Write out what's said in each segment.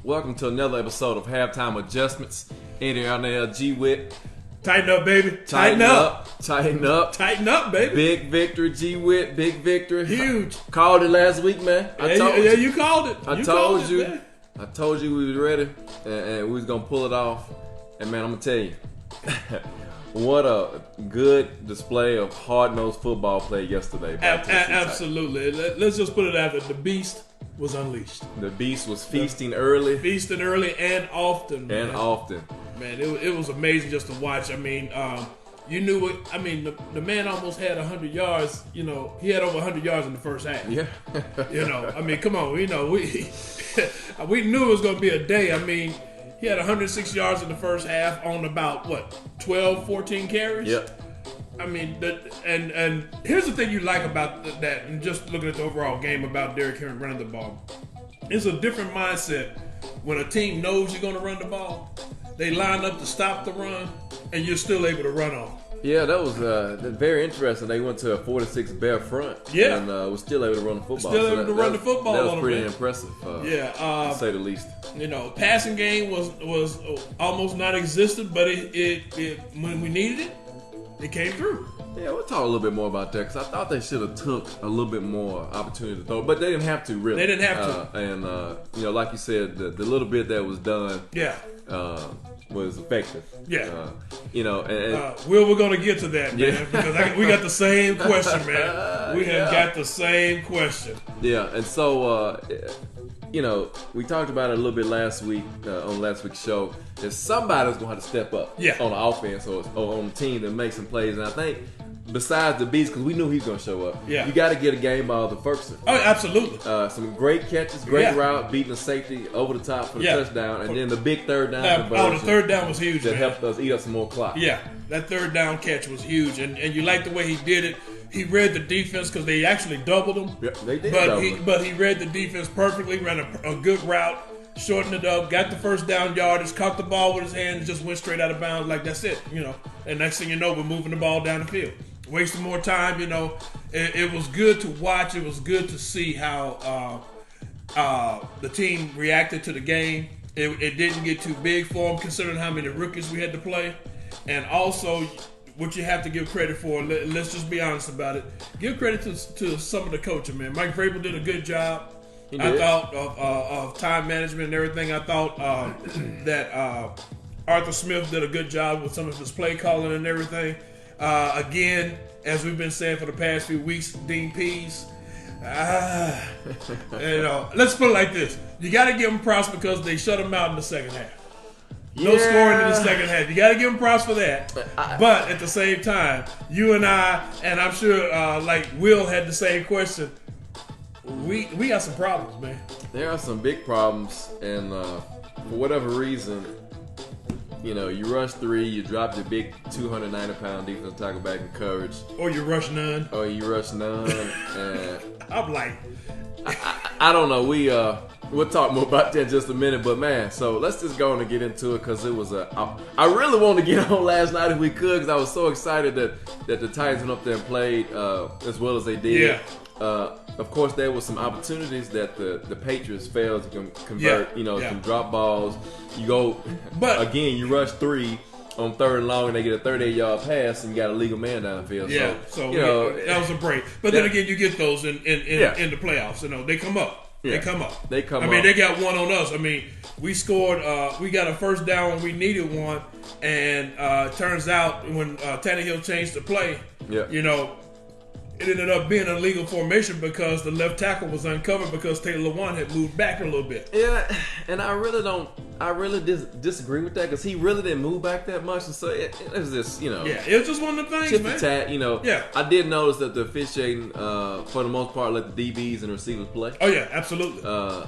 Welcome to another episode of Halftime Adjustments. Eddie Arnell, G-Wit. Tighten up, baby. Tighten up. Tighten up. Tighten up, baby. Big victory, G-Wit. Big victory. Huge. Called it last week, man. You called it. I told you we was ready and we was going to pull it off. And, man, I'm going to tell you. What a good display of hard-nosed football play yesterday. Absolutely. Let's just put it out there. The beast was unleashed. The beast was feasting early. Feasting early and often. Man. Man, it was amazing just to watch. I mean, you knew what, I mean, the man almost had 100 yards. You know, he had over 100 yards in the first half. Yeah. I mean, come on. We knew it was going to be a day. I mean, he had 106 yards in the first half on about, 12, 14 carries? Yep. I mean, and here's the thing you like about that, and just looking at the overall game about Derrick Henry running the ball. It's a different mindset when a team knows you're going to run the ball. They line up to stop the run, and you're still able to run on. Yeah, that was very interesting. They went to a 4-6 bare front, and was still able to run the football. That was pretty impressive. To say the least. You know, passing game was almost non-existent, but it when we needed it, it came through. Yeah, we'll talk a little bit more about that because I thought they should have took a little bit more opportunity to throw, but they didn't have to really. They didn't have to. And like you said, the little bit that was done. Yeah. Was effective. Yeah. We're going to get to that, man, because we got the same question, man. We have got the same question. Yeah, and so, we talked about it a little bit last week on last week's show. That somebody's going to have to step up on the offense or on the team that makes some plays. And I think besides the Beast, because we knew he was going to show up, you got to get a game ball to Ferguson. Oh, absolutely. Some great catches, great route, beating the safety over the top for the touchdown, and then the big third down conversion. The third down was huge, that man. helped us eat up some more clock. Yeah, that third down catch was huge, and you like the way he did it. He read the defense because they actually doubled him. Yeah, they did But he read the defense perfectly, ran a good route, shortened it up, got the first down yardage, caught the ball with his hand, and just went straight out of bounds like that's it. And next thing you know, we're moving the ball down the field. Wasting more time, It was good to watch. It was good to see how the team reacted to the game. It didn't get too big for them, considering how many rookies we had to play. And also, what you have to give credit for, let's just be honest about it, give credit to some of the coaching, man. Mike Vrabel did a good job. I thought of time management and everything. I thought that Arthur Smith did a good job with some of his play calling and everything. Again, as we've been saying for the past few weeks, Dean Pease. Let's put it like this: you got to give them props because they shut him out in the second half. No scoring in the second half. You got to give them props for that. But at the same time, you and I, and I'm sure Will had the same question. We got some problems, man. There are some big problems, and for whatever reason. You rush 3, you drop your big 290-pound defensive tackle back in coverage. Or you rush none. And I'm like... I don't know. We'll talk more about that in just a minute. But, man, so let's just go on and get into it because it was I really wanted to get on last night if we could because I was so excited that the Titans went up there and played as well as they did. Yeah. Of course, there were some opportunities that the Patriots failed to convert. Some drop balls. Again, you rush 3 on 3rd and long, and they get a 38-yard pass, and you got a legal man down the field. Yeah, so that was a break. But then again, you get those in the playoffs. They come up. Yeah. They come up. I mean, they got one on us. I mean, we scored. We got a first down when we needed one, and turns out when Tannehill changed the play, it ended up being a legal formation because the left tackle was uncovered because Taylor Lewan had moved back a little bit. Yeah, and I really disagree with that because he really didn't move back that much, and so it was just, Yeah, it was just one of the things, man. Tat, Yeah. I did notice that the officiating, for the most part, let the DBs and receivers play. Oh, yeah, absolutely.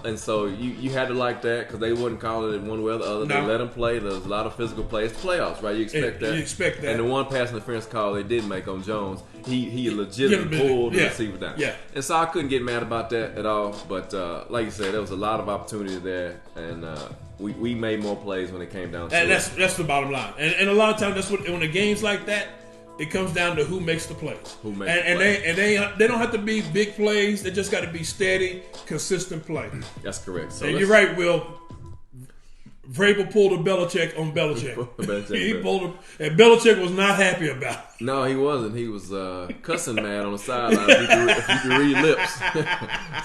And so you had to like that because they wouldn't call it one way or the other. No. They let them play. There was a lot of physical play. It's the playoffs, right? You expect that. You expect that. And the one pass interference call they did make on Jones, he legitimately pulled the receiver down. Yeah. And so I couldn't get mad about that at all. But like you said, there was a lot of opportunity there, and we made more plays when it came down to and it. That's the bottom line. And a lot of times that's what when the game's like that, it comes down to who makes the plays. Who makes the plays. They don't have to be big plays. They just got to be steady, consistent play. That's correct. So and you're right, Will. Vrabel pulled a Belichick on Belichick. He pulled him, and Belichick was not happy about it. No, he wasn't. He was cussing mad on the sideline. If you can read lips.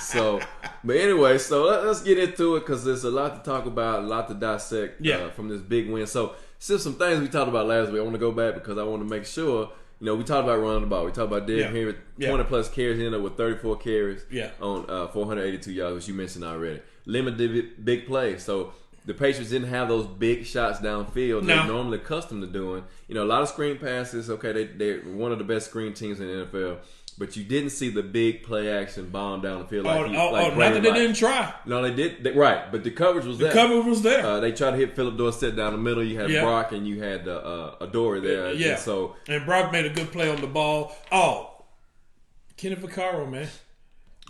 So, but anyway, so let's get into it because there's a lot to talk about, a lot to dissect from this big win. So, still some things we talked about last week. I want to go back because I want to make sure. You know, we talked about running the ball. We talked about Derrick Henry, 20 plus carries. He ended up with 34 carries on 482 yards, which you mentioned already. Limited big plays. So the Patriots didn't have those big shots downfield they're normally accustomed to doing. You know, a lot of screen passes. Okay, they're one of the best screen teams in the NFL. But you didn't see the big play action bomb down the field not that they didn't try. No, they did. Right, but the coverage was there. The coverage was there. They tried to hit Phillip Dorsett down the middle. You had Brock and you had Adore there. Yeah. And Brock made a good play on the ball. Oh, Kenneth Vaccaro, man.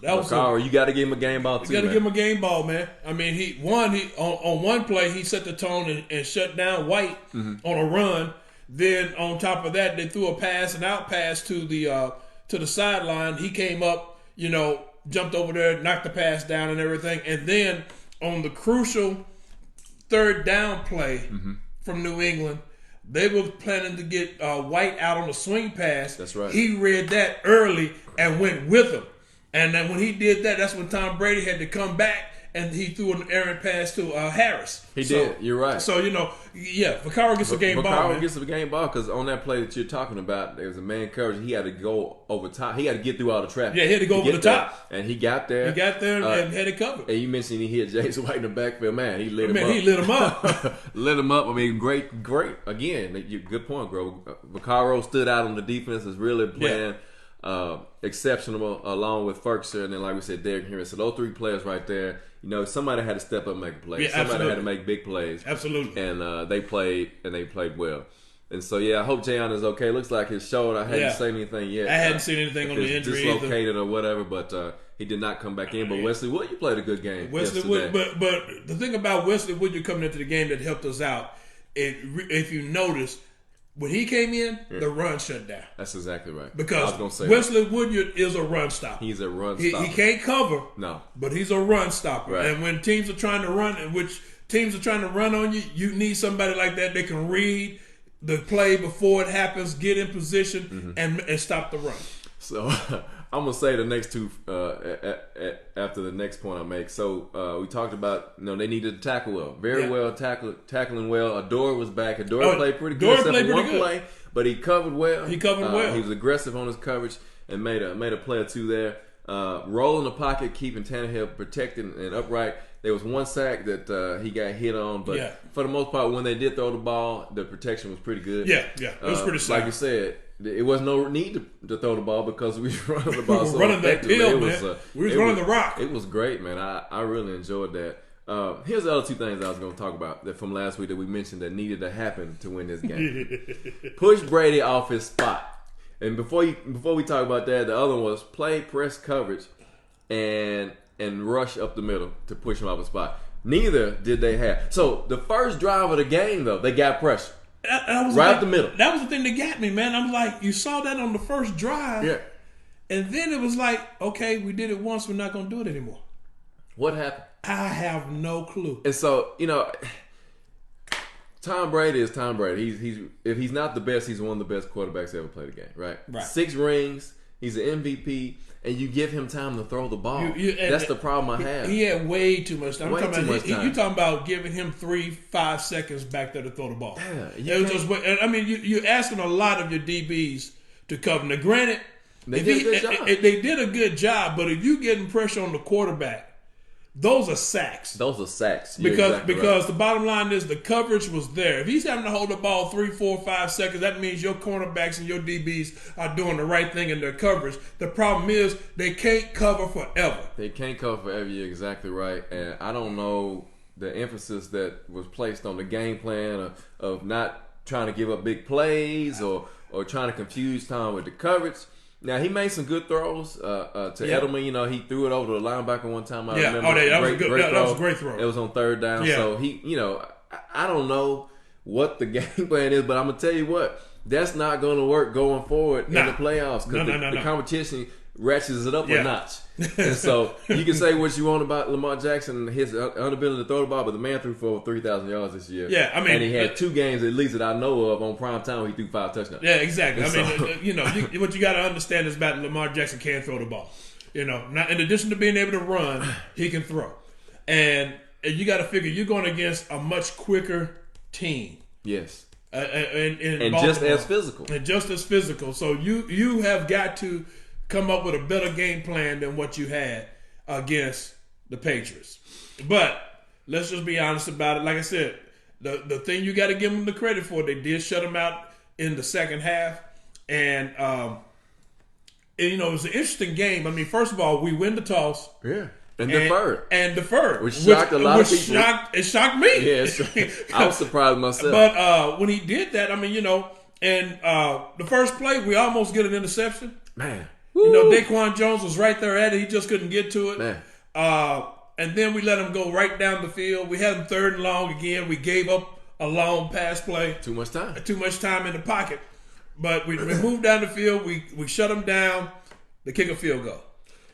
You got to give him a game ball too. You got to give him a game ball, man. I mean, he on one play he set the tone and shut down White on a run. Then on top of that, they threw a pass, an out pass to the sideline. He came up, jumped over there, knocked the pass down and everything. And then on the crucial third down play from New England, they were planning to get White out on the swing pass. That's right. He read that early and went with him. And then when he did that, that's when Tom Brady had to come back and he threw an errant pass to Harris. He did. You're right. So, Vaccaro gets a game ball. Vaccaro gets a game ball because on that play that you're talking about, there was a man coverage. He had to go over top. He had to get through all the traffic. Yeah, he had to go over the top. And he got there. He got there and had it covered. And you mentioned he hit James White in the backfield. Man, he lit him up. He lit him up. Lit him up. I mean, great. Again, good point, bro. Vaccaro stood out on the defense. Is really playing exceptional along with Ferguson. And then, like we said, Derrick Henry. So those three players right there. Somebody had to step up and make a play. Somebody had to make big plays. Absolutely. And they played well. And so, I hope Jayon is okay. Looks like his shoulder. I hadn't seen anything yet. I hadn't seen anything on the injury dislocated or whatever, but he did not come back in. But Wesley Wood, you played a good game yesterday. But the thing about Wesley Wood, coming into the game that helped us out, if you notice, when he came in, the run shut down. That's exactly right. Because Wesley Woodyard is a run stopper. He's a run stopper. He can't cover. No. But he's a run stopper. Right. And when teams are trying to run, on you, you need somebody like that that can read the play before it happens, get in position, and stop the run. So I'm going to say the next two after the next point I make. So we talked about, they needed to tackle well. Very well, tackling well. Adore was back. Adore played pretty good. Adore played pretty good. Play, but he covered well. He was aggressive on his coverage and made a play or two there. Roll in the pocket, keeping Tannehill protected and upright. There was one sack that he got hit on, but for the most part, when they did throw the ball, the protection was pretty good. Yeah. It was pretty sound. Like you said, it was no need to throw the ball because we were running the ball so running effectively. That field, man. We was running the rock. It was great, man. I really enjoyed that. Here's the other two things I was going to talk about that from last week that we mentioned that needed to happen to win this game. Push Brady off his spot. And before we talk about that, the other one was play press coverage and rush up the middle to push him off his spot. Neither did they have. So the first drive of the game, though, they got pressure. Right up the middle. That was the thing that got me, man. I'm like, you saw that on the first drive. Yeah. And then it was like, okay, we did it once, we're not going to do it anymore. What happened? I have no clue. And so, Tom Brady is Tom Brady. He's if he's not the best, he's one of the best quarterbacks to ever play the game, right? 6 rings. He's an MVP. And you give him time to throw the ball. That's the problem I have. He had way too much time. You're talking about giving him 3-5 seconds back there to throw the ball. Yeah, you're asking a lot of your DBs to cover. Now, granted, they did a good job, but if you getting pressure on the quarterback, those are sacks. Because the bottom line is the coverage was there. If he's having to hold the ball 3, 4, 5 seconds, that means your cornerbacks and your DBs are doing the right thing in their coverage. The problem is they can't cover forever. You're exactly right. And I don't know the emphasis that was placed on the game plan of not trying to give up big plays or trying to confuse Tom with the coverage. Now, he made some good throws to Edelman. He threw it over to the linebacker one time. I remember. That was a great throw. It was on third down. Yeah. So, I don't know what the game plan is, but I'm going to tell you what, that's not going to work going forward in the playoffs because the competition, ratchets it up a notch. And so you can say what you want about Lamar Jackson and his inability to throw the ball, but the man threw for over 3,000 yards this year. Yeah, I mean, and he had 2 games at least that I know of on prime time where he threw 5 touchdowns. Yeah, exactly. What you got to understand is about Lamar Jackson can throw the ball. Now in addition to being able to run, he can throw, and you got to figure you're going against a much quicker team. Yes. And just as physical. And just as physical. So you have got to come up with a better game plan than what you had against the Patriots. But let's just be honest about it. Like I said, the thing you got to give them the credit for, they did shut them out in the second half. And it was an interesting game. I mean, first of all, we win the toss. Yeah. And deferred. Which shocked a lot of people. It shocked me. Yeah, I was surprised myself. But when he did that, I mean, and the first play, we almost get an interception. Man. Daquan Jones was right there at it. He just couldn't get to it. Man. And then we let him go right down the field. We had him 3rd and long again. We gave up a long pass play. Too much time in the pocket. But we moved down the field. We shut him down. They kick a field goal.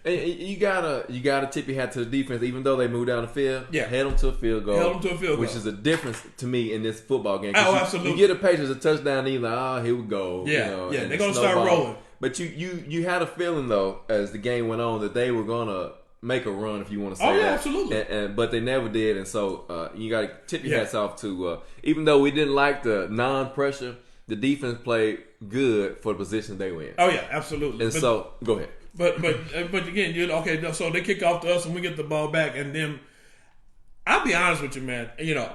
And you gotta tip your hat to the defense, even though they moved down the field. Yeah, held them to a field goal. Which is a difference to me in this football game. Absolutely. You get the Patriots a touchdown, and you're like, here we go. Yeah, they're gonna start rolling. But you had a feeling though, as the game went on, that they were gonna make a run, if you want to say that. Absolutely. But they never did, and so you got to tip your hats off to. Even though we didn't like the non-pressure, the defense played good for the position they were in. Oh yeah, absolutely. And so go ahead. But again, okay. So they kick off to us, and we get the ball back, and then I'll be honest with you, man.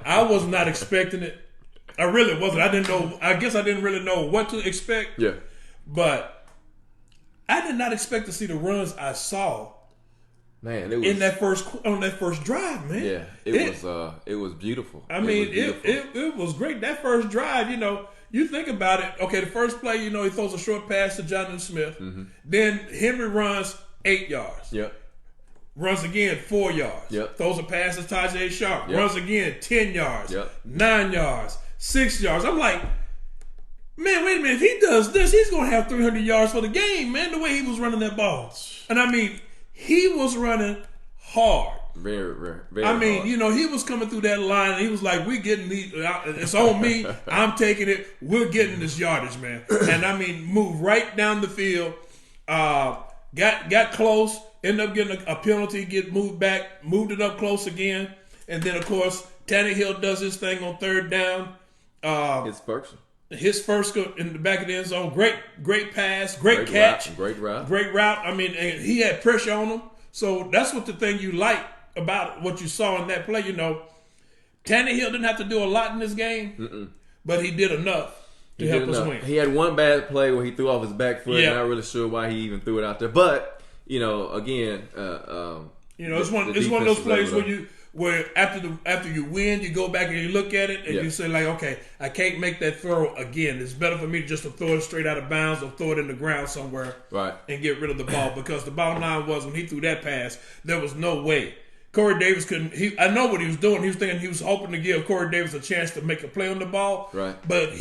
I was not expecting it. I really wasn't. I didn't know. I guess I didn't really know what to expect. Yeah. But I did not expect to see the runs I saw. Man, it was on that first drive, man. Yeah, it was beautiful. I mean, it was great. That first drive, you think about it. Okay, the first play, he throws a short pass to Jonathan Smith. Mm-hmm. Then Henry runs 8 yards. Yep. Runs again 4 yards. Yep. Throws a pass to Tajay Sharp. Yep. Runs again 10 yards. Yep. 9 yards. 6 yards. I'm like, man, wait a minute. If he does this, he's going to have 300 yards for the game, man, the way he was running that ball. And I mean, he was running hard. Very I mean, hard. He was coming through that line, and he was like, we're getting these. It's on me. I'm taking it. We're getting this yardage, man. And I mean, moved right down the field. Got close. Ended up getting a penalty. Get moved back. Moved it up close again. And then, of course, Tannehill does his thing on 3rd down. His first in the back of the end zone. Great pass. Great catch. Great route. I mean, and he had pressure on him. So that's what the thing you like about what you saw in that play. Tannehill didn't have to do a lot in this game, but he did enough to help us win. He had one bad play where he threw off his back foot. Yeah. Not really sure why he even threw it out there. But, again, it's one of those plays where after you win, you go back and you look at it and you say, like, okay, I can't make that throw again. It's better for me just to throw it straight out of bounds or throw it in the ground somewhere and get rid of the ball. Because the bottom line was, when he threw that pass, there was no way. Corey Davis couldn't. I know what he was doing. He was thinking he was hoping to give Corey Davis a chance to make a play on the ball. Right. But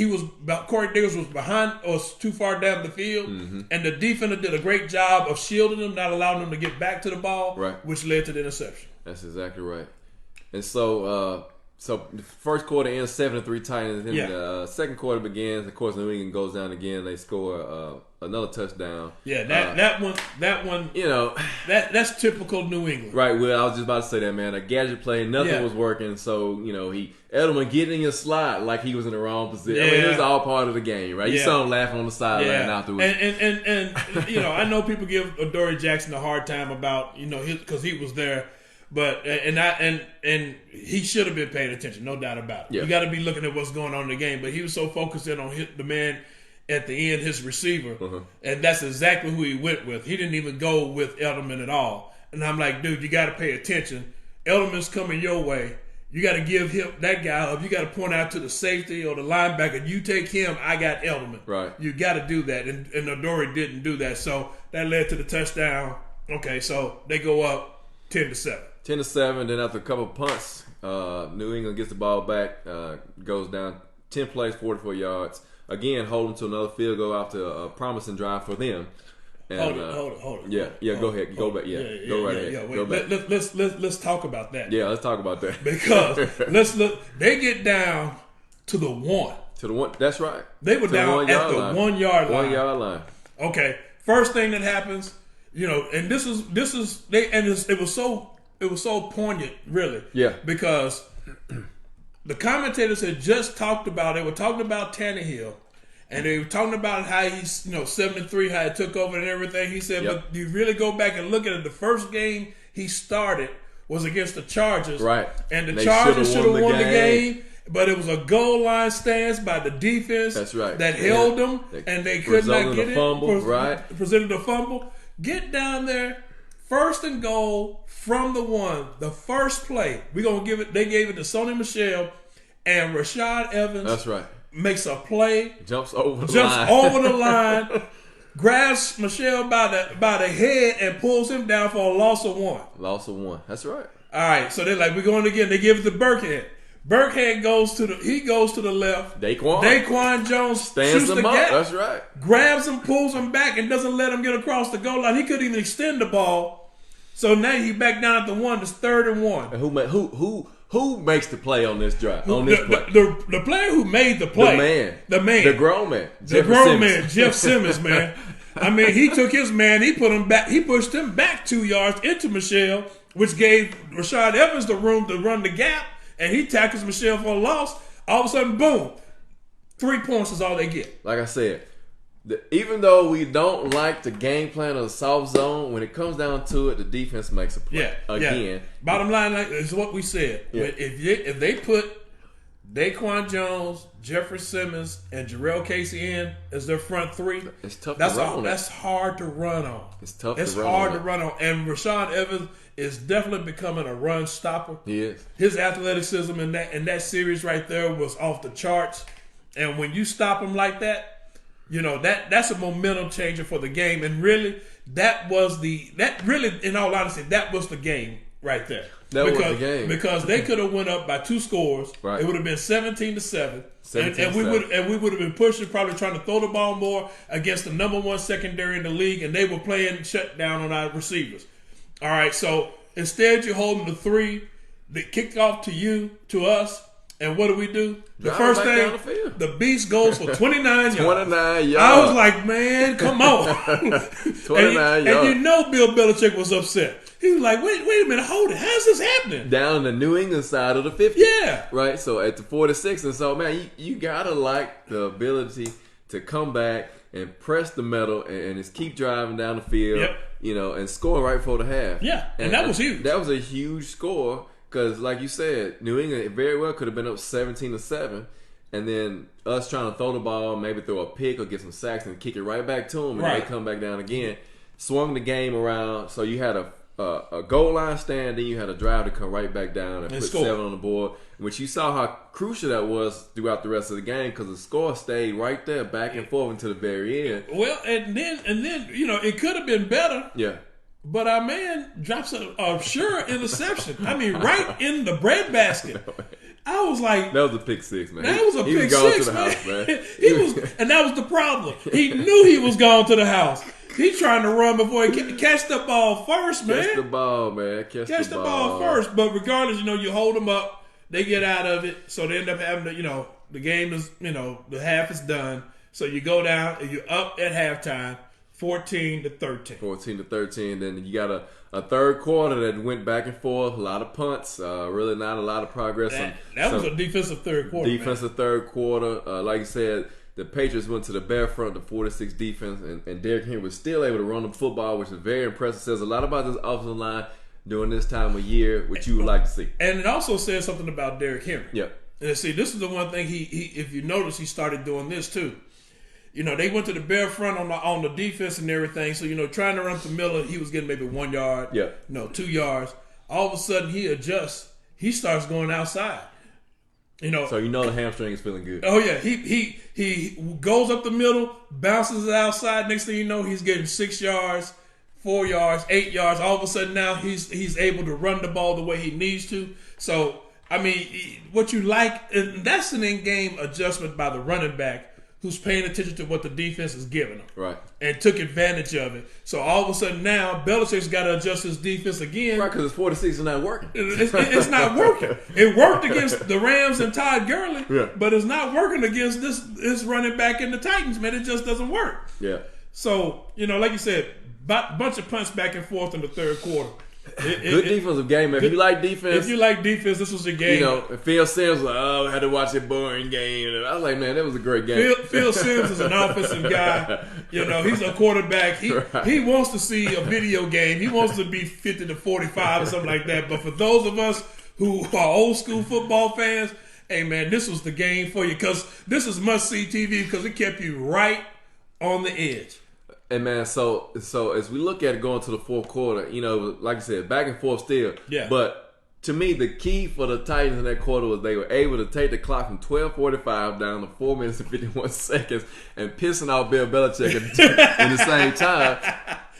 Corey Davis was behind or was too far down the field, and the defender did a great job of shielding him, not allowing him to get back to the ball, which led to the interception. That's exactly right. And so the first quarter ends 7-3 Titans. Then the second quarter begins. Of course, New England goes down again. They score another touchdown. Yeah, that one. That's typical New England. Right. Well, I was just about to say that, man. A gadget play, nothing was working. So Edelman getting in your slot like he was in the wrong position. I mean, it was all part of the game, right? You saw him laughing on the sideline afterwards. And I know people give Adoree Jackson a hard time about because he was there. But and he should have been paying attention, no doubt about it. Yeah. You got to be looking at what's going on in the game. But he was so focused in on the man at the end, his receiver, and that's exactly who he went with. He didn't even go with Edelman at all. And I'm like, dude, you got to pay attention. Edelman's coming your way. You got to give him that guy up. You got to point out to the safety or the linebacker. You take him. I got Edelman. Right. You got to do that. And Adoree didn't do that, so that led to the touchdown. Okay, so they go up 10-7. 10-7. Then after a couple of punts, New England gets the ball back, goes down 10 plays, 44 yards. Again, holding to another field goal after a promising drive for them. And, hold it. Go ahead. Go back. Go right ahead. Go back. Let's talk about that. Yeah, let's talk about that. Because let's look. They get down to the 1. To the 1. That's right. They were down at the 1 yard line. 1 yard line. Okay. First thing that happens, and it was so poignant, really. Yeah. Because the commentators had just talked about. They were talking about Tannehill. And they were talking about how he's, 7-3, how he took over and everything. He said, but you really go back and look at it, the first game he started was against the Chargers. Right. And the Chargers should have won the game, but it was a goal line stance by the defense. That's right. That held them, and they could not get it. Presented a fumble. Get down there, 1st and goal from the 1. The first play, they gave it to Sony Michel and Rashad Evans. That's right. Makes a play, jumps over the line, grabs Michelle by the head and pulls him down for a loss of 1. Loss of 1. That's right. All right, so they're like, we're going again. They give it to Burkhead. Burkhead goes to the left. Daquan Jones stands shoots him the up. gap, That's right. grabs him, pulls him back, and doesn't let him get across the goal line. He couldn't even extend the ball. So now he back down at the 1. It's 3rd and 1. And who makes the play on this drive? The player who made the play. The grown man. Jeff Simmons, man. I mean, he took his man, he pushed him back 2 yards into Michelle, which gave Rashad Evans the room to run the gap, and he tackles Michelle for a loss. All of a sudden, boom, 3 points is all they get. Like I said, even though we don't like the game plan of the soft zone, when it comes down to it, the defense makes a play. Again. Bottom line is what we said. Yeah. If they put Daquan Jones, Jeffrey Simmons, and Jarrell Casey in as their front 3, it's tough to run on. That's hard to run on. It's hard to run on. And Rashad Evans is definitely becoming a run stopper. He is. His athleticism in that series right there was off the charts. And when you stop him like that, that's a momentum changer for the game. And really, in all honesty, that was the game right there. That was the game. Because they could have went up by 2 scores. Right. It would have been 17-7. And we would have been pushing, probably trying to throw the ball more against the number 1 secondary in the league, and they were playing shutdown on our receivers. All right, so instead you're holding the 3, they kicked off to us. And what do? The first thing, the beast goes for 29 yards. 29 yards. I was like, man, come on. 29 yards. And Bill Belichick was upset. He was like, wait a minute, hold it. How's this happening? Down the New England side of the 50. Yeah. Right? So at the 46. And so, man, you got to like the ability to come back and press the metal and just keep driving down the field, and score right before the half. Yeah, and that was huge. That was a huge score. Because, like you said, New England very well could have been up 17-7, and then us trying to throw the ball, maybe throw a pick or get some sacks and kick it right back to them, and they come back down again. Swung the game around, so you had a goal line stand, then you had a drive to come right back down and put 7 on the board, which you saw how crucial that was throughout the rest of the game because the score stayed right there, back and forth until the very end. Well, and then it could have been better. Yeah. But our man drops a sure interception. I mean, right in the breadbasket. I was like, that was a pick 6, man. That was a pick 6, man. House, man. And that was the problem. He knew he was going to the house. He's trying to run before he catch the ball first, man. Catch the ball, man. Catch the ball first. But regardless, you hold them up, they get out of it, so they end up having to, the game is, the half is done. So you go down and you're up at halftime. 14-13. 14-13. Then you got a third quarter that went back and forth. A lot of punts. Really not a lot of progress. That was a defensive third quarter. Third quarter. Like you said, the Patriots went to the bare front, the 46 defense, and Derrick Henry was still able to run the football, which is very impressive. Says a lot about this offensive line during this time of year, which you would like to see. And it also says something about Derrick Henry. Yeah. And see, this is the one thing he if you notice, he started doing this too. They went to the bare front on the defense and everything. So, trying to run to Miller, he was getting maybe 1 yard, 2 yards. All of a sudden, he adjusts. He starts going outside. So the hamstring is feeling good. Oh yeah, he goes up the middle, bounces it outside. Next thing you know, he's getting 6 yards, 4 yards, 8 yards. All of a sudden now he's able to run the ball the way he needs to. So I mean, what you like, and that's an in-game adjustment by the running back who's paying attention to what the defense is giving them. Right. And took advantage of it. So all of a sudden now, Belichick's got to adjust his defense again. Right, because his 46 is not working. It's not working. It worked against the Rams and Todd Gurley, but it's not working against this running back in the Titans, man. It just doesn't work. Yeah. So, like you said, bunch of punts back and forth in the third quarter. Good defensive game, man. If you like defense, this was a game. Phil Simms was like, I had to watch a boring game. And I was like, man, that was a great game. Phil Simms is an offensive guy. He's a quarterback. He wants to see a video game. He wants to be 50-45 or something like that. But for those of us who are old school football fans, hey, man, this was the game for you because this is must-see TV because it kept you right on the edge. And man, so as we look at it going to the fourth quarter, like I said, back and forth still. Yeah. But to me, the key for the Titans in that quarter was they were able to take the clock from 12:45 down to 4 minutes and 51 seconds and pissing off Bill Belichick in the same time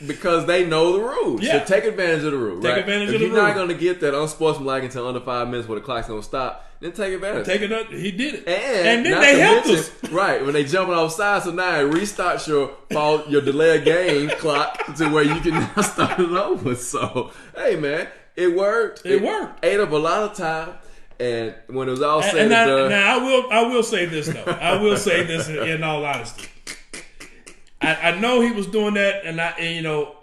because they know the rules. Yeah. So take advantage of the rule. Take right? advantage if of the you're rule. not going to get that unsportsmanlike until under 5 minutes where the clock's going to stop, then take advantage. He did it. And then they helped us. Right, when they jumping off sides, so now it restarts your delayed game clock to where you can now start it over. So, hey, man, it worked. It worked. Ate up a lot of time. And when it was all said and done. Now, I will say this, though. I will say this in all honesty. I know he was doing that, and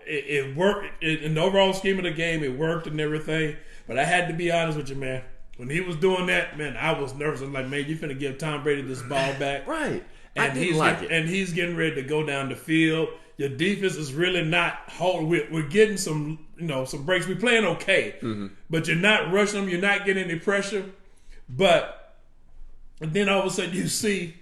it worked. In the overall scheme of the game, it worked and everything. But I had to be honest with you, man. When he was doing that, man, I was nervous. I'm like, man, you finna give Tom Brady this ball back. Right. And he's getting ready to go down the field. Your defense is really not holding. We're getting some breaks. We're playing okay. Mm-hmm. But you're not rushing them. You're not getting any pressure. But then all of a sudden you see,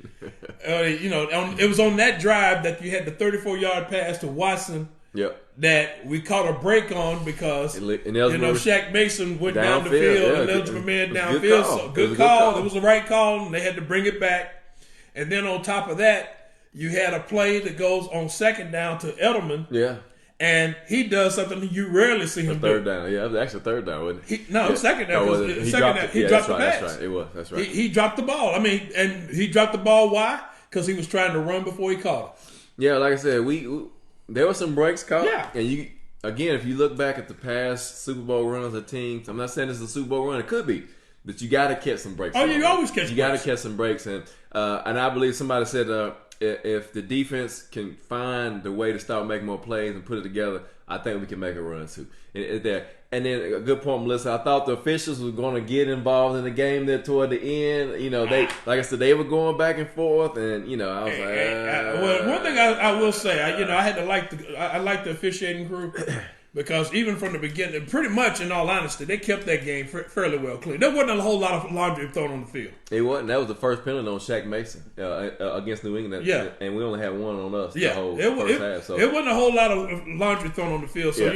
it was on that drive that you had the 34-yard pass to Watson. Yep. That we caught a break on because Shaq Mason went down the field and eligible man downfield. So good call. It was the right call, and they had to bring it back. And then on top of that, you had a play that goes on second down to Edelman. Yeah. And he does something you rarely see him do. Third down. Yeah, it was actually third down, wasn't it? Second down. He dropped the pass. That's right. It was. That's right. He dropped the ball. And he dropped the ball. Why? Because he was trying to run before he caught it. Yeah, like I said, there were some breaks caught. Yeah. And if you look back at the past Super Bowl runs of teams, I'm not saying this is a Super Bowl run. It could be. But you got to catch some breaks. Oh, you always catch breaks. You got to catch some breaks. And I believe somebody said if the defense can find the way to start making more plays and put it together, I think we can make a run too. And then a good point, Melissa. I thought the officials were going to get involved in the game there toward the end. They, like I said, they were going back and forth, and I was like, one thing I will say, I had to like the officiating crew because even from the beginning, pretty much in all honesty, they kept that game fairly well clean. There wasn't a whole lot of laundry thrown on the field. It wasn't. That was the first penalty on Shaq Mason against New England. Yeah, and we only had one on us. The whole first half. So it wasn't a whole lot of laundry thrown on the field. So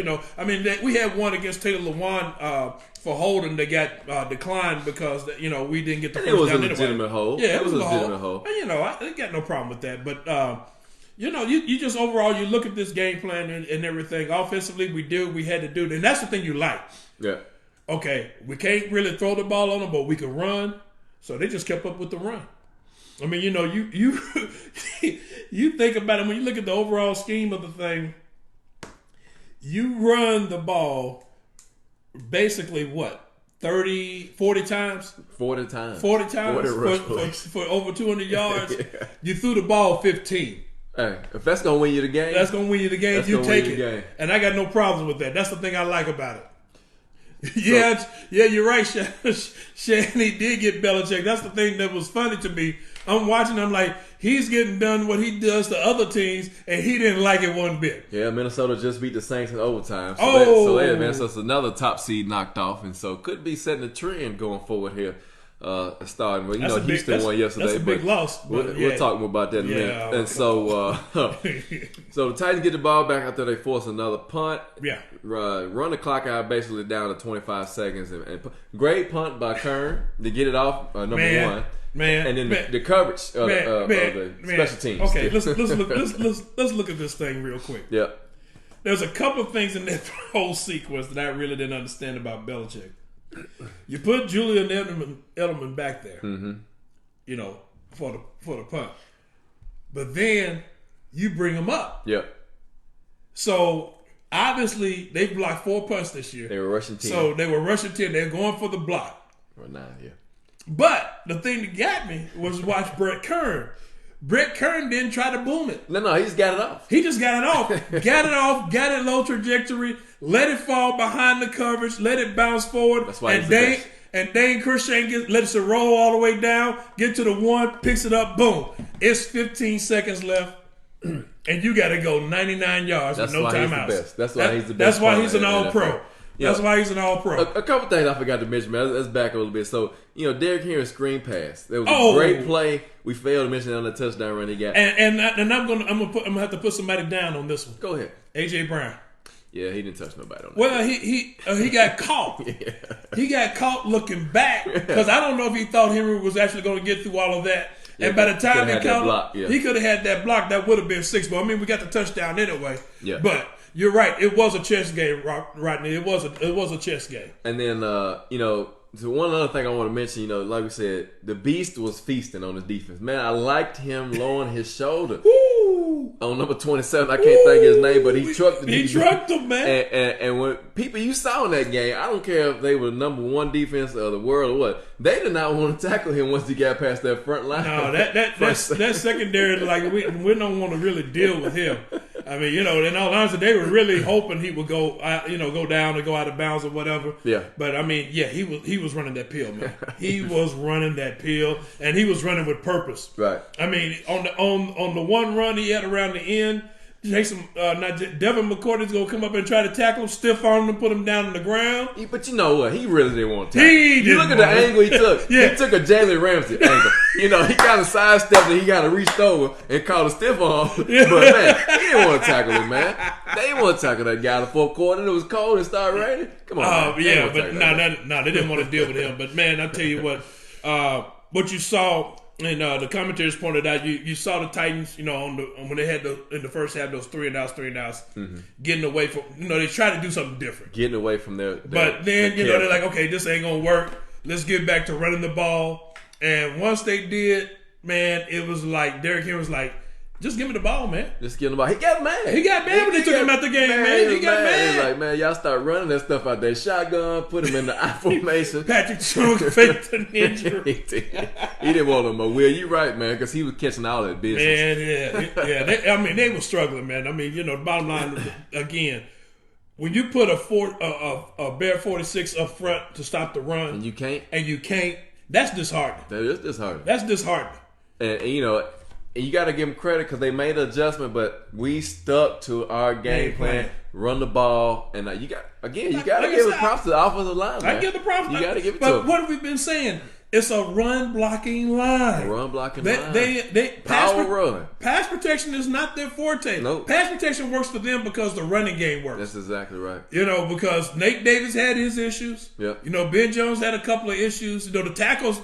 we had one against Taylor Lewan for holding that got declined because we didn't get the first down. It was a legitimate hold. Yeah, it was a legitimate hold. I got no problem with that, but. You just overall, you look at this game plan and everything. Offensively, we had to do it. And that's the thing you like. Yeah. Okay, we can't really throw the ball on them, but we can run. So they just kept up with the run. I mean, you you think about it, when you look at the overall scheme of the thing, you run the ball basically what? 40 times? 40 times. 40 times for over 200 yards. Yeah. You threw the ball 15. Hey, if that's going to win you the game. That's going to win you the game. You take it. And I got no problems with that. That's the thing I like about it. Yeah, you're right, Shanny did get Belichick. That's the thing that was funny to me. I'm watching, I'm like, he's getting done what he does to other teams, and he didn't like it one bit. Yeah, Minnesota just beat the Saints in overtime. So that's another top seed knocked off, and so could be setting a trend going forward here. Starting, but Houston won yesterday. That's a big loss. We'll talk more about that in a minute. And so the Titans get the ball back after they force another punt. Yeah, run the clock out basically down to 25 seconds. And great punt by Kern to get it off number one. Man, and then the coverage of the special teams. Okay, let's look at this thing real quick. Yeah, there's a couple of things in that whole sequence that I really didn't understand about Belichick. You put Julian Edelman back there, for the punt. but then you bring them up. Yep. So obviously they blocked 4 punts this year. They were rushing 10. So they were rushing 10. They were going for the block. Or 9, yeah. But the thing that got me was watch Brett Kern. Brett Kern didn't try to boom it. No, he just got it off. He just got it off. Got it low trajectory, let it fall behind the coverage, let it bounce forward. That's why he's the best. And Dane Christian lets it roll all the way down, get to the 1, picks it up, boom. It's 15 seconds left, and you got to go 99 yards with no timeouts. That's why he's the best. That's why he's an all-pro. Yeah. That's why he's an all-pro. A couple things I forgot to mention, man. Let's back a little bit. So, Derrick Henry's screen pass. That was a great play. We failed to mention it on the touchdown run he got. And I'm gonna have to put somebody down on this one. Go ahead. AJ Brown. Yeah, he didn't touch nobody on that. Well, he got caught. Yeah. He got caught looking back because I don't know if he thought Henry was actually going to get through all of that. Yeah, and by the time he caught he could have had that block. That would have been 6. But I mean, we got the touchdown anyway. Yeah. But you're right. It was a chess game, Rodney. It was a chess game. And then so one other thing I want to mention, like we said, the beast was feasting on his defense. Man, I liked him lowering his shoulder. Woo! On number 27, I can't think of his name, but he trucked the defense. He trucked him, man. And when people you saw in that game, I don't care if they were the number 1 defense of the world or what, they did not want to tackle him once he got past that front line. No, that secondary, like we don't want to really deal with him. I mean, in all honesty, they were really hoping he would go down or go out of bounds or whatever. Yeah. But I mean, yeah, he was running that pill, man. He was running that pill, and he was running with purpose. Right. I mean, on the one run he had around the end, Devin McCourty's gonna come up and try to tackle him, stiff arm him, and put him down on the ground. But you know what? He really didn't want to tackle. You look at the angle he took. Yeah. He took a Jalen Ramsey angle. He kind of sidestepped and he kind of reached over and caught a stiff arm. Yeah. But man, he didn't want to tackle him, man. They didn't want to tackle that guy in the fourth quarter. It was cold and started raining. Come on. Yeah, but no, they didn't want to deal with him. But man, I tell you what you saw. And the commentators pointed out, you saw the Titans, when they had in the first half those 3 and outs, getting away from, they tried to do something different, getting away from their but then they're like, okay, this ain't gonna work. Let's get back to running the ball. And once they did, man, it was like Derrick Henry was like, just give me the ball, man. Just give him the ball. He got mad. When they took him out the game, man. He got mad. He was like, man, y'all start running that stuff out there. Shotgun, put him in the I formation. Patrick Chung faked an injury. He didn't want him. But Will, you right, man, because he was catching all that business. Man, they were struggling, man. I mean, the bottom line, again, when you put a Bear 46 up front to stop the run, and you can't, that's disheartening. That is disheartening. That's disheartening. And you got to give them credit because they made an adjustment, but we stuck to our game plan, run the ball, and you got to give the props to the offensive line. Man. I give the props. You got to give it to them. But what have we been saying? It's a run blocking line. They Pass protection is not their forte. Nope. Pass protection works for them because the running game works. That's exactly right. Because Nate Davis had his issues. Yep. Ben Jones had a couple of issues. The tackles,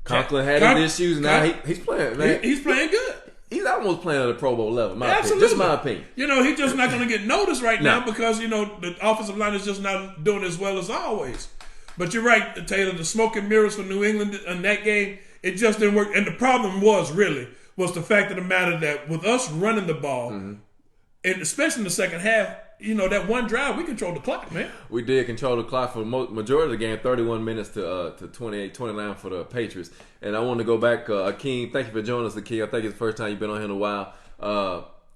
Conklin had his issues. Now he's playing. Man. He's playing good. He's almost playing at a Pro Bowl level. Absolutely. Just my opinion. He's just not going to get noticed right now because the offensive line is just not doing as well as always. But you're right, Taylor. The smoke and mirrors for New England in that game, it just didn't work. And the problem was the fact of the matter that with us running the ball, and especially in the second half, that one drive, we controlled the clock, man. We did control the clock for the majority of the game, 31 minutes to 29 for the Patriots. And I want to go back, Akeem, thank you for joining us, Akeem. I think it's the first time you've been on here in a while.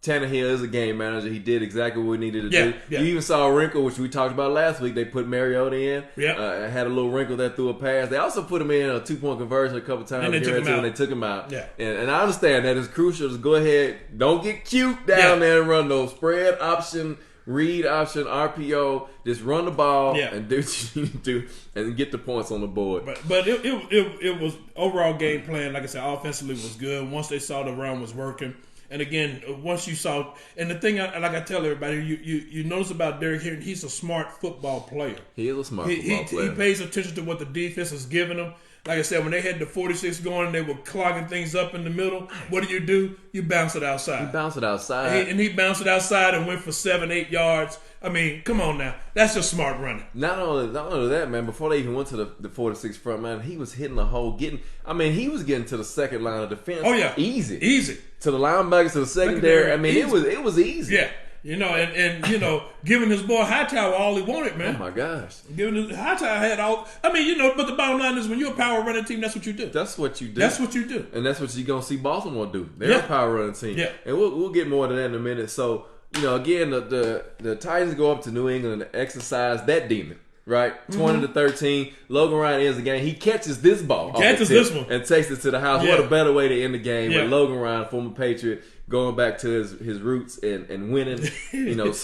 Tannehill is a game manager. He did exactly what we needed to do. Yeah. You even saw a wrinkle, which we talked about last week. They put Mariota in. Yeah. Had a little wrinkle that threw a pass. They also put him in a 2-point conversion a couple times. And they took him out. Yeah. And I understand that it's crucial to go ahead. Don't get cute down there and run those spread option, read option, RPO. Just run the ball and do what you need to do and get the points on the board. But it was overall game plan. Like I said, offensively was good. Once they saw the run was working. And again, once you saw, and the thing, like I tell everybody, you notice about Derrick Henry, he's a smart football player. He is a smart football player. He pays attention to what the defense is giving him. Like I said, when they had the 46 going and they were clogging things up in the middle, what do? You bounce it outside. You bounce it outside. And he bounced it outside and went for 7-8 yards. I mean, come on now. That's just smart running. Not only that, man, before they even went to the 46 front, man, he was hitting the hole, he was getting to the second line of defense. Oh, yeah. Easy. To the linebackers, to the secondary. I mean, easy. it was easy. Yeah. And giving his boy Hightower all he wanted, man. Oh, my gosh. Giving Hightower had all. I mean, but the bottom line is when you're a power running team, that's what you do. That's what you do. And that's what you're going to see Baltimore do. They're a power running team. Yeah. And we'll get more to that in a minute. So, again, the Titans go up to New England and exercise that demon. Right, 20-13. Logan Ryan ends the game. He catches this ball, this one, and takes it to the house. Yeah. What a better way to end the game! Yeah. With Logan Ryan, former Patriot, going back to his roots and winning.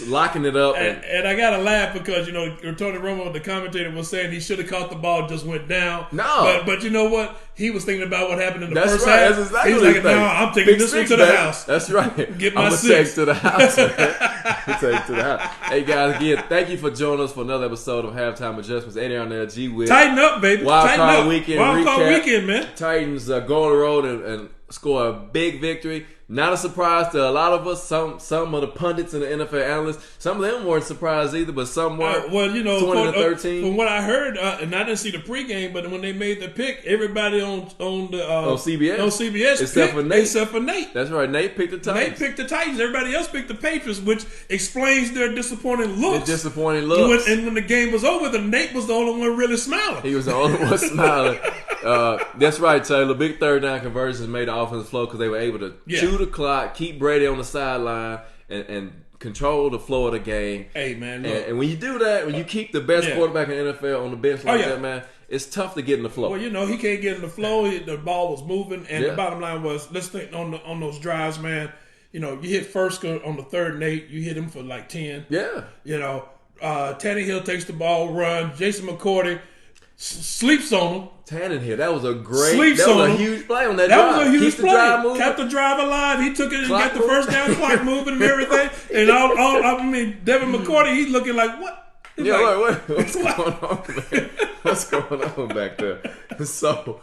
Locking it up. And I gotta laugh because Tony Romo, the commentator, was saying he should have caught the ball, just went down. No, but you know what? He was thinking about what happened in the That's first right. half. That's exactly He's like, no, I'm taking this one to the house. That's right. Get my I'm six. Take to the house. Take to the house. Hey guys, again, thank you for joining us for another episode of Halftime Adjustments. Eddie on there, G Will. Tighten up, baby. Wildcard weekend. Wildcard weekend, man. Titans go on the road and score a big victory. Not a surprise to a lot of us. Some of the pundits and the NFL analysts, some of them weren't surprised either, but some were. 20-13. From what I heard, and I didn't see the pregame, but when they made the pick, everybody on CBS except for Nate. That's right. Nate picked the Titans. Nate picked the Titans. Everybody else picked the Patriots, which explains their disappointing looks. And when the game was over, Nate was the only one really smiling. He was the only one smiling. That's right, Taylor. Big third down conversions made the offense flow because they were able to chew the clock, keep Brady on the sideline, and control the flow of the game. Hey, man. And when you do that, when you keep the best quarterback in the NFL on the bench like that, man, it's tough to get in the flow. Well, he can't get in the flow. The ball was moving, and the bottom line was, let's think on those drives, man. You hit first on the 3rd and 8. You hit him for like 10. Yeah. Tannehill takes the ball, run. Jason McCourty sleeps on him. Tannehill, that was a huge play on that drive. That was a huge play. Kept the drive alive. He took it and got the first down, clock moving and everything. And Devin McCourty, he's looking like, what? What's going on, man? What's going on back there? So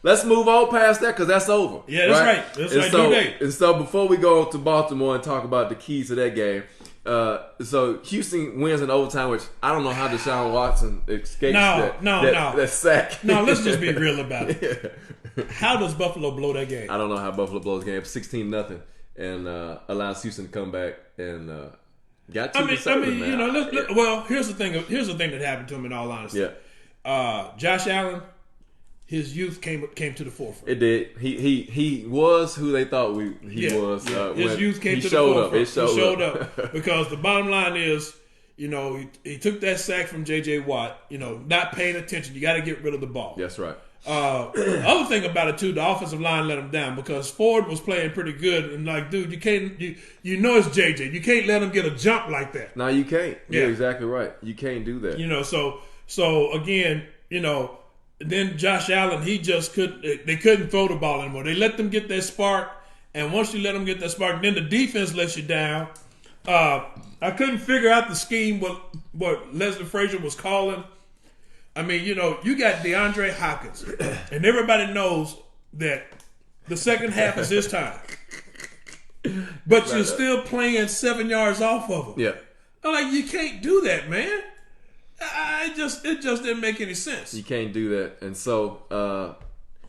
let's move on past that because that's over. Yeah, that's right. That's right. And so before we go to Baltimore and talk about the keys to that game, so Houston wins in overtime, which I don't know how Deshaun Watson escapes that sack. No, let's just be real about it. Yeah. How does Buffalo blow that game? I don't know how Buffalo blows the game. 16-0 and allows Houston to come back and got to well, here's the thing that happened to him in all honesty. Yeah. Josh Allen, his youth came to the forefront. It did. He was who they thought he was. His youth came to the forefront. He showed up because the bottom line is, he took that sack from J.J. Watt. Not paying attention. You got to get rid of the ball. That's right. Other thing about it too, the offensive line let him down because Ford was playing pretty good and like, dude, you can't. It's JJ. You can't let him get a jump like that. No, you can't. Yeah. You're exactly right. You can't do that. So again, then Josh Allen, he just they couldn't throw the ball anymore. They let them get that spark, and once you let them get that spark, then the defense lets you down. I couldn't figure out the scheme what Leslie Frazier was calling. I mean, you got DeAndre Hopkins, and everybody knows that the second half is his time. But you're still playing 7 yards off of him. Yeah. I'm like, you can't do that, man. It just didn't make any sense. You can't do that, and so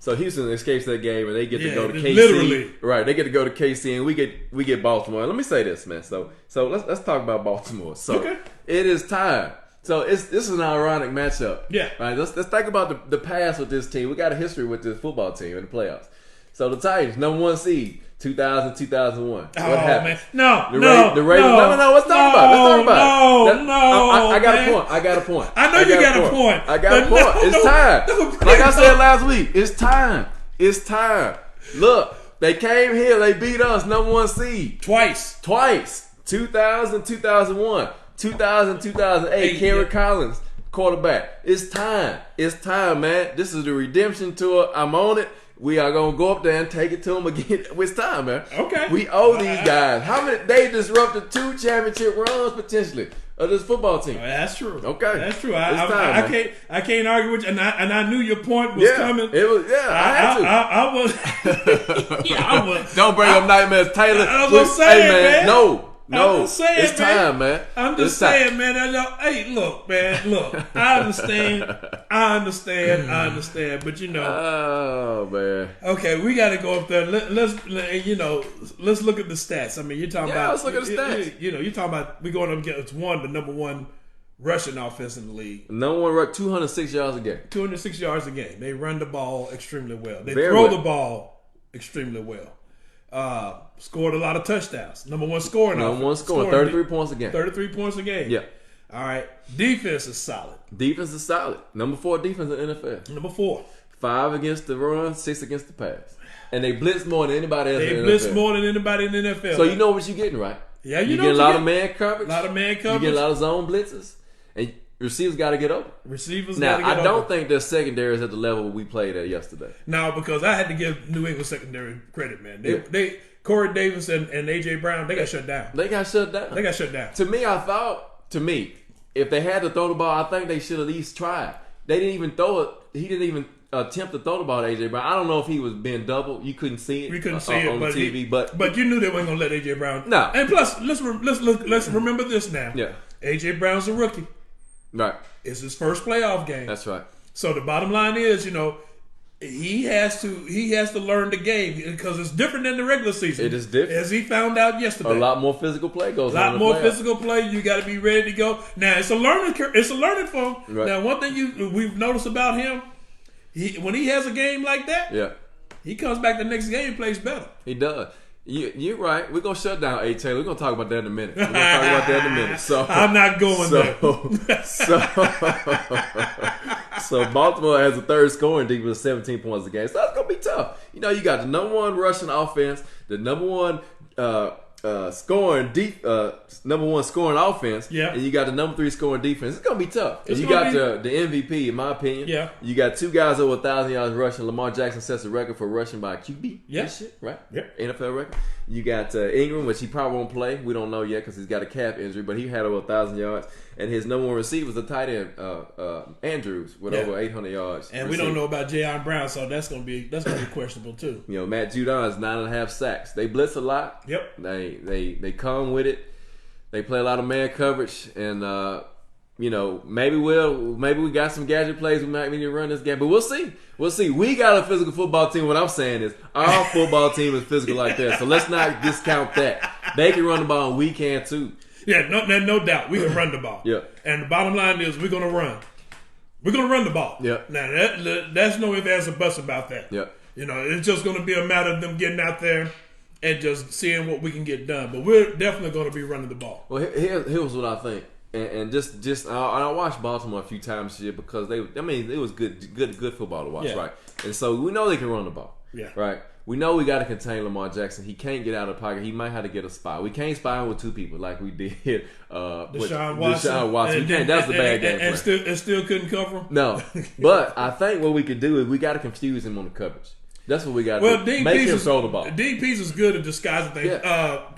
Houston escapes that game, and they get to go to KC. Literally, right? They get to go to KC, and we get Baltimore. Let me say this, man. So let's talk about Baltimore. So It is time. So this is an ironic matchup. Yeah. Right. Let's think about the past with this team. We got a history with this football team in the playoffs. So the Titans, number 1 seed, 2000, 2001. What happened? Man. No. Let's talk about it. I got a point. I know you got a point. I got a point. It's time. Like I said last week, it's time. It's time. Look, they came here. They beat us, number 1 seed. Twice. 2000, 2001. 2000, 2008, Kerry Collins, quarterback. It's time, man. This is the redemption tour. I'm on it. we are gonna go up there and take it to them again. It's time, man. Okay. We owe these guys. How many? They disrupted 2 championship runs potentially of this football team. That's true. Okay, that's true. I can't argue with you, and I knew your point was coming. It was. Yeah, I had to. I was. I was. Don't bring up Nightmares Taylor. I was gonna say, hey, man. No. I'm just saying, it's time, man. I'm just saying, man. Hey, look, man. Look, I understand. But oh man. Okay, we got to go up there. Let's look at the stats. I mean, you're talking about. Let's look at the stats. You're talking about we going up against the number one rushing offense in the league. Number one rush, 206 yards a game. 206 yards a game. They run the ball extremely well. They throw the ball extremely well. Scored a lot of touchdowns. Number one scoring. 33 points a game. 33 points a game. Yeah. All right. Defense is solid. Defense is solid. Number 4 defense in the NFL. Number 4. 5 against the run, 6 against the pass. And they blitz more than anybody else in the NFL. They blitz more than anybody in the NFL. So you know what you're getting, right? Yeah, you get a lot of man coverage. A lot of man coverage. You get a lot of zone blitzes. And receivers got to get open. Now, I don't think their secondary is at the level we played at yesterday. No, because I had to give New England secondary credit, man. They Corey Davis and A.J. Brown, they got shut down. They got shut down. To me, if they had to throw the ball, I think they should at least try. They didn't even throw it. He didn't even attempt to throw the ball to A.J. Brown. I don't know if he was being doubled. You couldn't see it. We couldn't see it on TV, but you knew they weren't going to let A.J. Brown. No. And plus, let's remember this now. Yeah. A.J. Brown's a rookie. Right. It's his first playoff game. That's right. So the bottom line is, he has to learn the game because it's different than the regular season. It is different, as he found out yesterday. A lot more physical play goes on. A lot more physical play. You got to be ready to go. Now it's a learning curve. It's a learning for him. Right. Now one thing we've noticed about him, when he has a game like that, he comes back the next game and plays better. He does. You're right. We're going to shut down A. Taylor. We're going to talk about that in a minute. So I'm not going there. So Baltimore has a third scoring defense with 17 points a game. So that's going to be tough. You got the number one rushing offense, the number one scoring offense, and you got the number 3 scoring defense. It's gonna be tough. And you got the MVP, in my opinion. Yeah. You got 2 guys over 1,000 yards rushing. Lamar Jackson sets a record for rushing by a QB. Yeah. Shit, right? Yeah. NFL record. You got Ingram, which he probably won't play. We don't know yet because he's got a calf injury, but he had over 1,000 yards. And his number one receiver is the tight end, Andrews, with over 800 yards. And we don't know about Jayon Brown, so that's gonna be questionable too. Matt Judon's 9.5 sacks. They blitz a lot. Yep. They come with it. They play a lot of man coverage, and maybe we got some gadget plays. We might need to run this game, but we'll see. We got a physical football team. What I'm saying is our football team is physical like that. So let's not discount that. They can run the ball, and we can too. Yeah, no doubt. We can run the ball. Yeah. And the bottom line is we're going to run. We're going to run the ball. Yeah. Now, that's no ifs, ands, or buts about that. Yeah. It's just going to be a matter of them getting out there and just seeing what we can get done. But we're definitely going to be running the ball. Well, here's what I think. And just I watched Baltimore a few times this year because it was good football to watch, right? And so we know they can run the ball. Yeah. Right? We know we got to contain Lamar Jackson. He can't get out of the pocket. He might have to get a spy. We can't spy him with 2 people like we did Deshaun Watson. That's a bad game and still couldn't cover him? No. But I think what we could do is we got to confuse him on the coverage. That's what we got to do. Make him throw the ball. Dean Pease is good at disguising things. Yeah.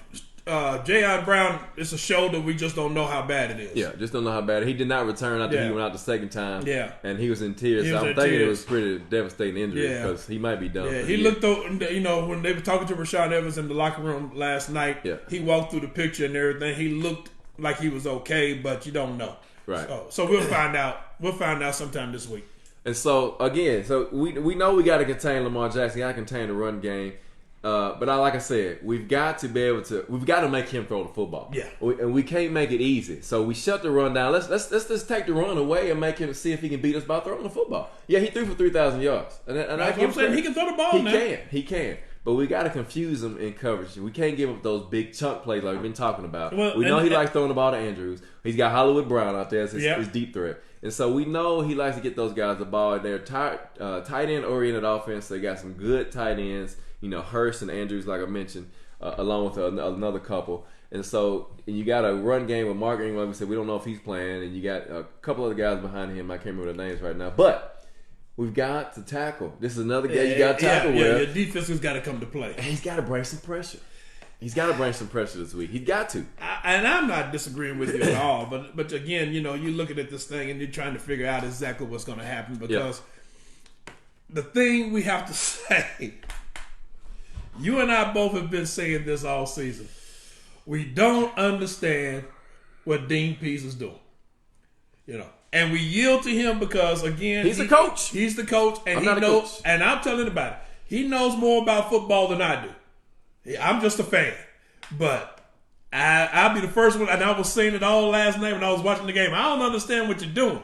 Jayon Brown, it's a shoulder. We just don't know how bad it is. Yeah, just don't know how bad. He did not return after he went out the second time. Yeah, and he was in tears. So I'm thinking it was pretty devastating injury because he might be done. Yeah, he looked over. When they were talking to Rashaan Evans in the locker room last night, he walked through the picture and everything. He looked like he was okay, but you don't know. Right. So we'll find out. We'll find out sometime this week. And so again, we know we got to contain Lamar Jackson. Got to contain the run game. But like I said, we've got to make him throw the football. Yeah. And we can't make it easy. So we shut the run down. Let's just take the run away and make him see if he can beat us by throwing the football. Yeah, he threw for 3,000 yards. And that's what I'm saying. He can throw the ball now. He can. But we got to confuse him in coverage. We can't give up those big chunk plays like we've been talking about. Well, we know he likes throwing the ball to Andrews. He's got Hollywood Brown out there as his deep threat. And so we know he likes to get those guys the ball. They're tight end oriented offense. They got some good tight ends. Hurst and Andrews, like I mentioned, along with another couple. And so you got a run game with Mark Ingram. Like we said, we don't know if he's playing. And you got a couple other guys behind him. I can't remember their names right now. But We've got to tackle. This is another game you got to tackle with. Your defense has got to come to play. And he's got to bring some pressure. He's got to bring some pressure this week. He's got to. And I'm not disagreeing with you at all. But again, you're looking at this thing and you're trying to figure out exactly what's going to happen because the thing we have to say, you and I both have been saying this all season. We don't understand what Dean Pease is doing. And we yield to him because, again, he's the coach. He's the coach, and he knows. And I'm telling about it. He knows more about football than I do. I'm just a fan, but I'll be the first one. And I was saying it all last night when I was watching the game. I don't understand what you're doing.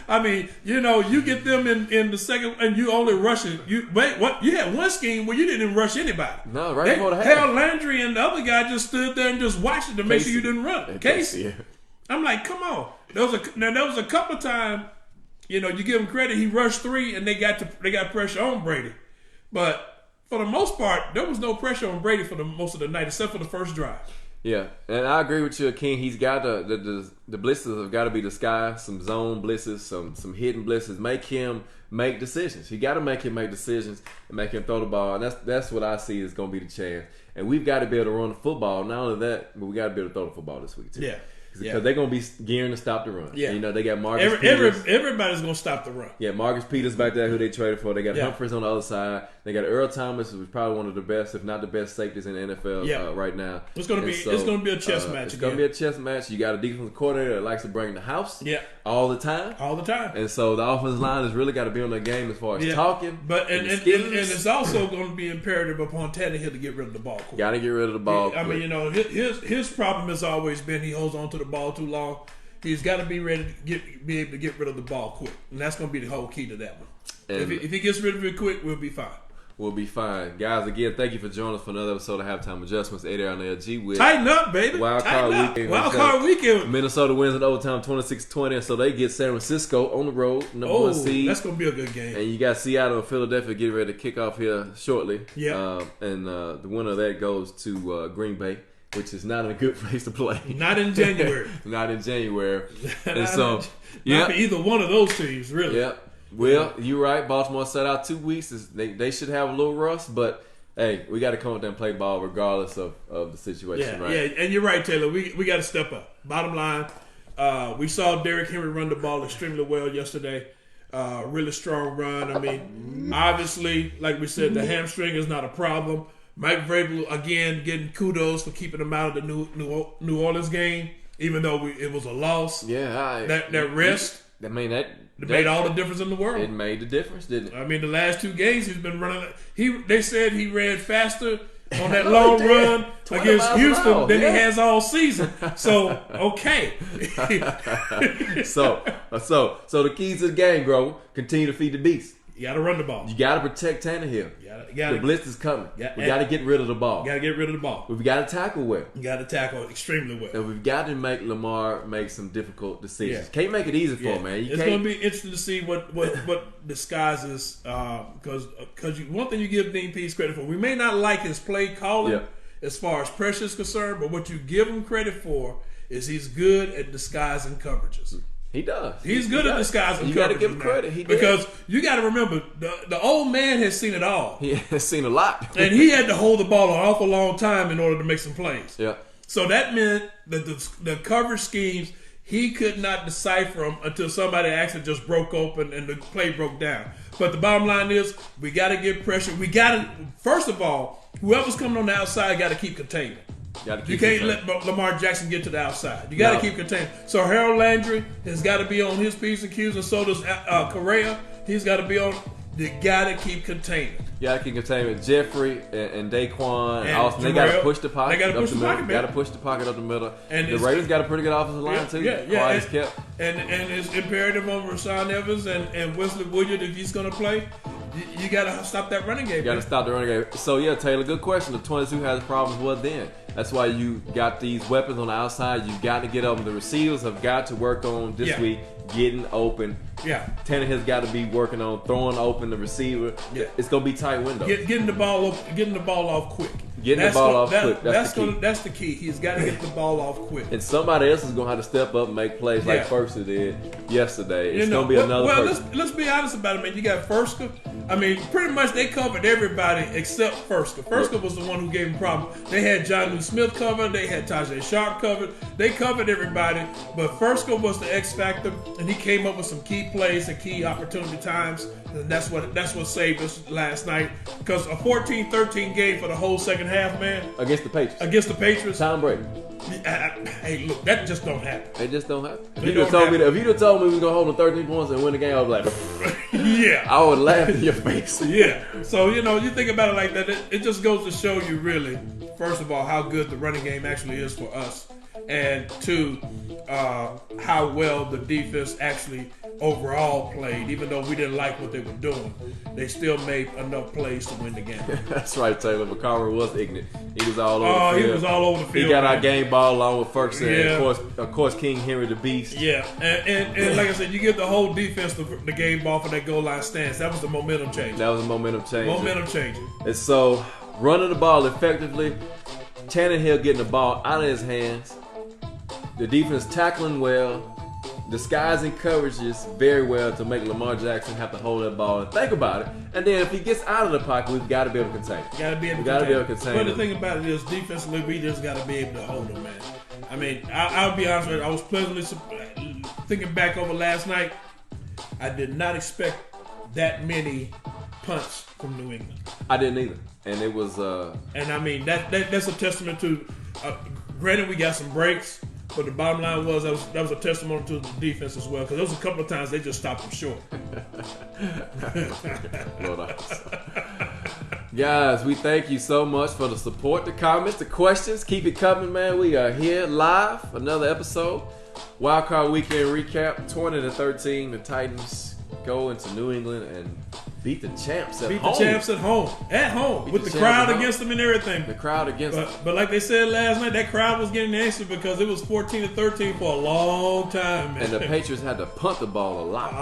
I mean, you get them in the second, and you only rushing. What? You had one scheme where you didn't rush anybody. No, right before the half. Hell, Landry and the other guy just stood there and just watched it to make sure you didn't run. Casey. Yeah. I'm like, come on. There was a couple of times, you give him credit. He rushed 3 and they got pressure on Brady, but for the most part, there was no pressure on Brady for the most of the night, except for the first drive. Yeah, and I agree with you, King. He's got the blitzes have got to be the sky, some zone blitzes, some hidden blitzes. Make him make decisions. You got to make him make decisions and make him throw the ball. And that's what I see is going to be the chance. And we've got to be able to run the football. Not only that, but we got to be able to throw the football this week too. Yeah. Because they're going to be gearing to stop the run. Yeah. They got Marcus Peters. Everybody's going to stop the run. Yeah, Marcus Peters back there who they traded for. They got Humphries on the other side. They got Earl Thomas, who's probably one of the best, if not the best safeties in the NFL right now. It's going to be a chess match. It's going to be a chess match. You got a defensive coordinator that likes to bring the house all the time. All the time. And so the offensive line has really got to be on their game as far as talking. But and it's also going to be imperative upon Tannehill to get rid of the ball quick. Got to get rid of the ball quick. I mean, his problem has always been he holds on to the ball too long. He's got to be ready to be able to get rid of the ball quick, and that's going to be the whole key to that one. If he gets rid of it quick, we'll be fine. We'll be fine. Guys, again, thank you for joining us for another episode of Halftime Adjustments. 8 on LG with Tighten up, baby. Wildcard weekend. Minnesota wins in overtime 26-20, and so they get San Francisco on the road, number 1 seed. That's going to be a good game. And you got Seattle and Philadelphia getting ready to kick off here shortly. Yeah. And the winner of that goes to Green Bay, which is not a good place to play. Not in January. Not in January. And so, not for either one of those teams, really. Yeah. Well, you're right. Baltimore set out 2 weeks. They should have a little rust, but hey, we got to come up there and play ball regardless of the situation, right? Yeah, and you're right, Taylor. We got to step up. Bottom line, we saw Derrick Henry run the ball extremely well yesterday. Really strong run. I mean, obviously, like we said, the hamstring is not a problem. Mike Vrabel, again, getting kudos for keeping him out of the New Orleans game, even though it was a loss. Yeah. That rest. I mean, that made all the difference in the world. It made the difference, didn't it? I mean, the last 2 games he's been running. They said he ran faster on that long run against Houston than he has all season. So, okay. so the keys to the game, bro, continue to feed the beast. You got to run the ball. You got to protect Tannehill. The blitz is coming. We got to get rid of the ball. Got to get rid of the ball. We've got to tackle well. You got to tackle extremely well. And we've got to make Lamar make some difficult decisions. Can't make it easy for him, man. It's going to be interesting to see what disguises because one thing you give Dean Pease credit for, we may not like his play calling as far as pressure is concerned, but what you give him credit for is he's good at disguising coverages. He does. He's good at disguising. You got to give him credit. Because you got to remember, the old man has seen it all. He has seen a lot. And he had to hold the ball an awful long time in order to make some plays. Yeah. So that meant that the coverage schemes, he could not decipher them until somebody actually just broke open and the play broke down. But the bottom line is, we got to get pressure. We got to, first of all, whoever's coming on the outside got to keep containing. You can't let Lamar Jackson get to the outside. You got to keep containing. So Harold Landry has got to be on his P's and Q's, and so does Correa. He's got to be on. You got to keep containing. You got to keep containing. Jeffrey and Daquan and Austin, they got to push the pocket. They got to push the pocket. Got to push the pocket up the middle. And the Ravens got a pretty good offensive line too. Yeah. And it's imperative on Rashaan Evans and Wesley Woodyard if he's going to play. You got to stop that running game. You got to stop the running game. So, Taylor, good question. The 22 has problems. What then? That's why you got these weapons on the outside. You got to get open. The receivers have got to work on this week getting open. Yeah. Tannehill's got to be working on throwing open the receiver. Yeah. It's going to be tight windows. Getting the ball off quick. Getting the ball off quick. That's the key. He's got to get the ball off quick. And somebody else is going to have to step up and make plays like Fursker did yesterday. It's going to be another person. Let's be honest about it, man. You got Fursker. I mean, pretty much they covered everybody except Fursker. Fursker was the one who gave him problems. They had Jonnu Smith covered. They had Tajay Sharp covered. They covered everybody. But Fursker was the X factor, and he came up with some key plays and key opportunity times. And that's what saved us last night. Because a 14-13 game for the whole second half, man. Against the Patriots. Tom Brady. Hey, look, that just don't happen. It just don't happen. If you'd have told me we were going to hold them 13 points and win the game, I was like, yeah. I would laugh in your face. Yeah. So, you think about it like that, it just goes to show you really, first of all, how good the running game actually is for us. And two, how well the defense actually overall played. Even though we didn't like what they were doing, they still made enough plays to win the game. That's right, Taylor. McCarver was ignorant. He was all over the field. He was all over the field. He got our game ball along with Ferguson and, of course, King Henry the Beast. Yeah, and like I said, you give the whole defense the game ball for that goal line stance. That was the momentum change. Momentum changer. And so, running the ball effectively, Tannehill getting the ball out of his hands, the defense tackling well, disguising coverages very well to make Lamar Jackson have to hold that ball and think about it. And then if he gets out of the pocket, we've got to be able to contain him. Got to be able to contain him. But the thing about it is, defensively, we just got to be able to hold him, man. I mean, I'll be honest with you. I was pleasantly thinking back over last night. I did not expect that many punts from New England. I didn't either. And it was... And I mean, that's a testament to... granted, we got some breaks. But the bottom line was that was a testimony to the defense as well, because there was a couple of times they just stopped them short. Guys, we thank you so much for the support, the comments, the questions. Keep it coming, man. We are here live, another episode. Wildcard Weekend Recap, 20-13. The Titans go into New England and beat the champs at home. At home. With the crowd against them and everything. The crowd against them. But like they said last night, that crowd was getting anxious because it was 14-13 for a long time, man. And the Patriots had to punt the ball a lot.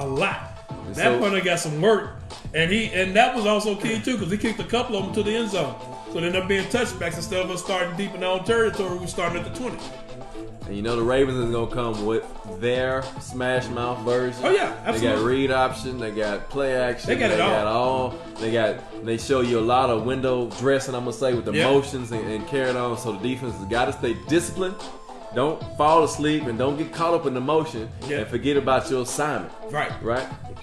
And that punter got some work. And that was also key, too, because he kicked a couple of them to the end zone. So they ended up being touchbacks instead of us starting deep in our own territory. We started at the 20. And the Ravens is going to come with their smash mouth version. Oh, yeah, absolutely. They got read option. They got play action. They got it all. They show you a lot of window dressing, I'm going to say, with the motions and carrying on. So the defense has got to stay disciplined. Don't fall asleep and don't get caught up in the motion and forget about your assignment. Right.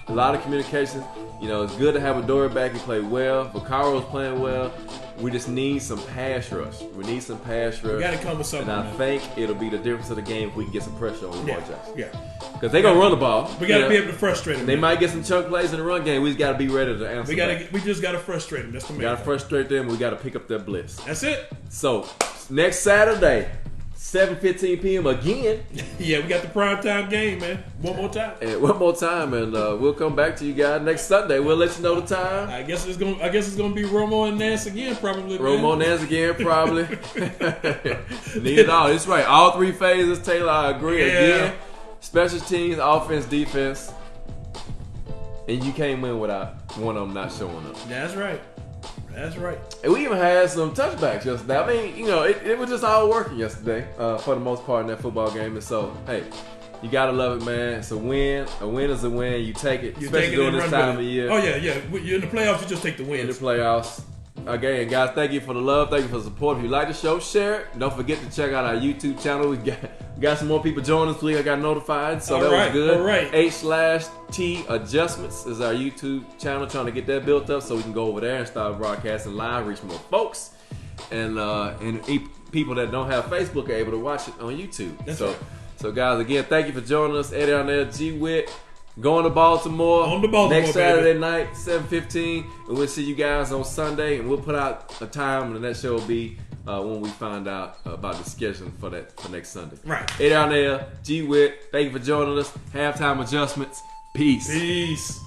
A lot of communication. It's good to have a Dory back. He played well. Vaccaro is playing well. We just need some pass rush. We got to come with something. And I think it'll be the difference of the game if we can get some pressure on Lamar Jackson. Yeah. Because they're going to run the ball. We got to be able to frustrate them. They might get some chunk plays in the run game. We just got to be ready to answer. We just got to frustrate them. That's the main thing. We got to frustrate them. We got to pick up their bliss. That's it. So, next Saturday, 7:15 p.m. again. Yeah, we got the primetime game, man. One more time, and we'll come back to you guys next Sunday. We'll let you know the time. I guess it's gonna be Romo and Nance again, probably. Need it all. It's right. All three phases, Taylor. I agree. Again, special teams, offense, defense, and you can't win without one of them not showing up. That's right. And we even had some touchbacks yesterday. I mean, it was just all working yesterday for the most part in that football game. And so, hey, you gotta love it, man. It's a win. A win is a win. You take it, especially during this time of year. Oh yeah. You're in the playoffs. You just take the wins. In the playoffs. Again, guys, thank you for the love. Thank you for the support. If you like the show, share it. Don't forget to check out our YouTube channel. We got some more people joining us. I got notified, so that was good. All right. H/T Adjustments is our YouTube channel. Trying to get that built up so we can go over there and start broadcasting live, reach more folks, and people that don't have Facebook are able to watch it on YouTube. That's right. So guys, again, thank you for joining us. Eddie on there, G-Wit. Going to Baltimore. Next Saturday night, 7:15. And we'll see you guys on Sunday. And we'll put out a time, and that show will be when we find out about the schedule for next Sunday. Right. Eddie on there, G-Wit. Thank you for joining us. Halftime adjustments. Peace.